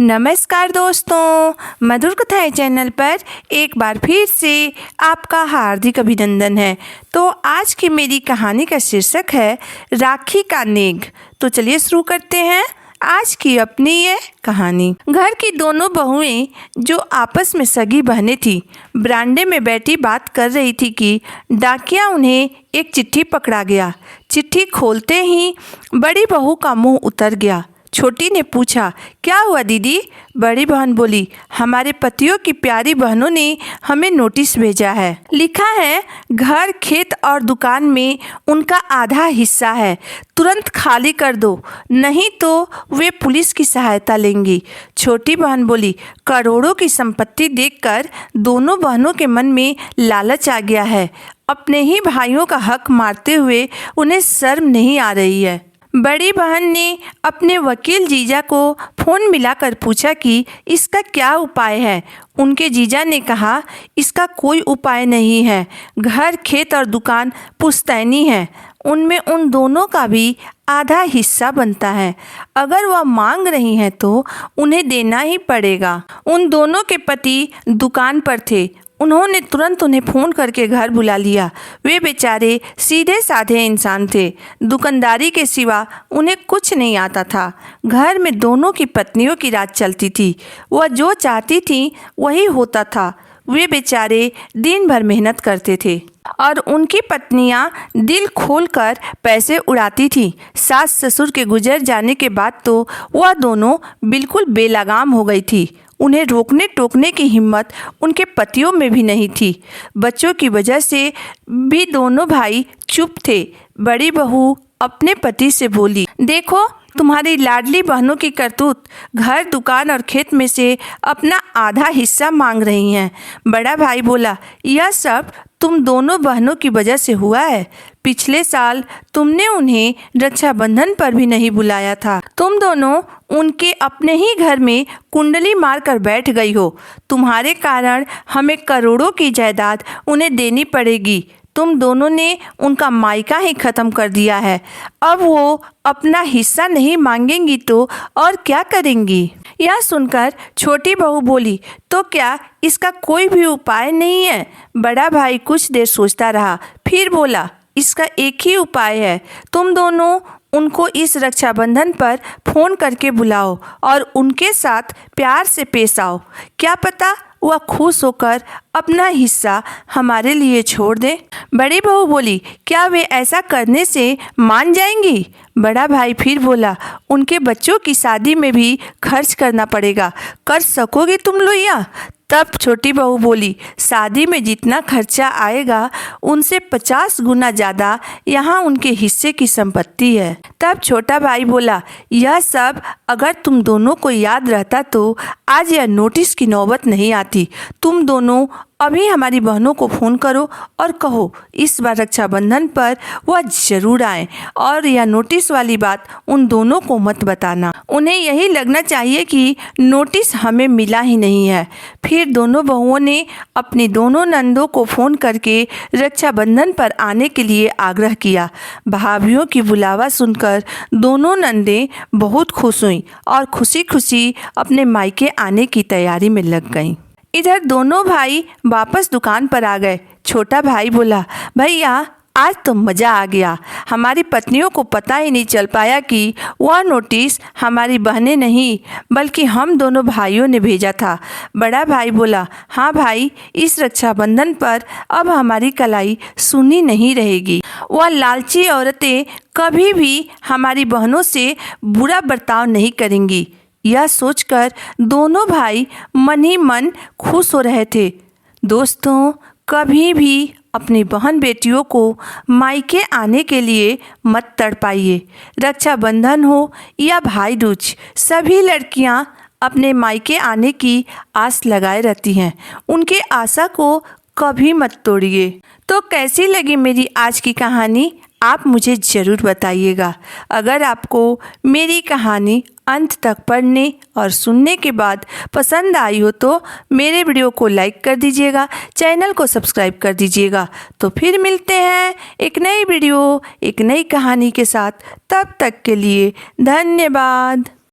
नमस्कार दोस्तों, मधुर कथाएं चैनल पर एक बार फिर से आपका हार्दिक अभिनंदन है। तो आज की मेरी कहानी का शीर्षक है राखी का नेग। तो चलिए शुरू करते हैं आज की अपनी ये कहानी। घर की दोनों बहुएं जो आपस में सगी बहनें थी, बरामदे में बैठी बात कर रही थी कि डाकिया उन्हें एक चिट्ठी पकड़ा गया। चिट्ठी खोलते ही बड़ी बहू का मुंह उतर गया। छोटी ने पूछा, क्या हुआ दीदी? बड़ी बहन बोली, हमारे पतियों की प्यारी बहनों ने हमें नोटिस भेजा है। लिखा है घर, खेत और दुकान में उनका आधा हिस्सा है, तुरंत खाली कर दो, नहीं तो वे पुलिस की सहायता लेंगी। छोटी बहन बोली, करोड़ों की संपत्ति देखकर दोनों बहनों के मन में लालच आ गया है। अपने ही भाइयों का हक मारते हुए उन्हें शर्म नहीं आ रही है। बड़ी बहन ने अपने वकील जीजा को फ़ोन मिलाकर पूछा कि इसका क्या उपाय है। उनके जीजा ने कहा, इसका कोई उपाय नहीं है। घर, खेत और दुकान पुश्तैनी है, उनमें उन दोनों का भी आधा हिस्सा बनता है। अगर वह मांग रही हैं तो उन्हें देना ही पड़ेगा। उन दोनों के पति दुकान पर थे। उन्होंने तुरंत उन्हें फ़ोन करके घर बुला लिया। वे बेचारे सीधे साधे इंसान थे। दुकानदारी के सिवा उन्हें कुछ नहीं आता था। घर में दोनों की पत्नियों की राज चलती थी। वह जो चाहती थी वही होता था। वे बेचारे दिन भर मेहनत करते थे और उनकी पत्नियां दिल खोलकर पैसे उड़ाती थीं। सास ससुर के गुजर जाने के बाद तो वह दोनों बिल्कुल बेलगाम हो गई थी। उन्हें रोकने टोकने की हिम्मत उनके पतियों में भी नहीं थी। बच्चों की वजह से भी दोनों भाई चुप थे। बड़ी बहू अपने पति से बोली, देखो तुम्हारी लाडली बहनों की करतूत, घर, दुकान और खेत में से अपना आधा हिस्सा मांग रही हैं। बड़ा भाई बोला, यह सब तुम दोनों बहनों की वजह से हुआ है। पिछले साल तुमने उन्हें रक्षाबंधन पर भी नहीं बुलाया था। तुम दोनों उनके अपने ही घर में कुंडली मारकर बैठ गई हो। तुम्हारे कारण हमें करोड़ों की जायदाद उन्हें देनी पड़ेगी। तुम दोनों ने उनका मायका ही ख़त्म कर दिया है। अब वो अपना हिस्सा नहीं मांगेंगी तो और क्या करेंगी? यह सुनकर छोटी बहू बोली, तो क्या इसका कोई भी उपाय नहीं है? बड़ा भाई कुछ देर सोचता रहा, फिर बोला, इसका एक ही उपाय है। तुम दोनों उनको इस रक्षाबंधन पर फ़ोन करके बुलाओ और उनके साथ प्यार से पेश आओ। क्या पता वह खुश होकर अपना हिस्सा हमारे लिए छोड़ दे। बड़ी बहू बोली, क्या वे ऐसा करने से मान जाएंगी? बड़ा भाई फिर बोला, उनके बच्चों की शादी में भी खर्च करना पड़ेगा। कर सकोगे तुम लोहिया? तब छोटी बहू बोली, शादी में जितना खर्चा आएगा उनसे 50 गुना ज़्यादा यहाँ उनके हिस्से की संपत्ति है। तब छोटा भाई बोला, यह सब अगर तुम दोनों को याद रहता तो आज यह नोटिस की नौबत नहीं आती। तुम दोनों अभी हमारी बहनों को फ़ोन करो और कहो इस बार रक्षाबंधन पर वह ज़रूर आए और यह नोटिस वाली बात उन दोनों को मत बताना। उन्हें यही लगना चाहिए कि नोटिस हमें मिला ही नहीं है। फिर दोनों बहुओं ने अपनी दोनों नंदों को फ़ोन करके रक्षाबंधन पर आने के लिए आग्रह किया। भाभीयों की बुलावा सुनकर दोनों नंदें बहुत खुश हुईं और खुशी खुशी अपने मायके आने की तैयारी में लग गईं। इधर दोनों भाई वापस दुकान पर आ गए। छोटा भाई बोला, भैया आज तो मज़ा आ गया। हमारी पत्नियों को पता ही नहीं चल पाया कि वह नोटिस हमारी बहनें नहीं बल्कि हम दोनों भाइयों ने भेजा था। बड़ा भाई बोला, हाँ भाई, इस रक्षाबंधन पर अब हमारी कलाई सुनी नहीं रहेगी। वह लालची औरतें कभी भी हमारी बहनों से बुरा बर्ताव नहीं करेंगी। यह सोचकर दोनों भाई मन ही मन खुश हो रहे थे। दोस्तों, कभी भी अपनी बहन बेटियों को मायके आने के लिए मत तड़पाइए। रक्षाबंधन हो या भाई दूज, सभी लड़कियां अपने मायके आने की आस लगाए रहती हैं। उनके आशा को कभी मत तोड़िए। तो कैसी लगी मेरी आज की कहानी? आप मुझे ज़रूर बताइएगा। अगर आपको मेरी कहानी अंत तक पढ़ने और सुनने के बाद पसंद आई हो तो मेरे वीडियो को लाइक कर दीजिएगा, चैनल को सब्सक्राइब कर दीजिएगा। तो फिर मिलते हैं एक नई वीडियो, एक नई कहानी के साथ। तब तक के लिए धन्यवाद।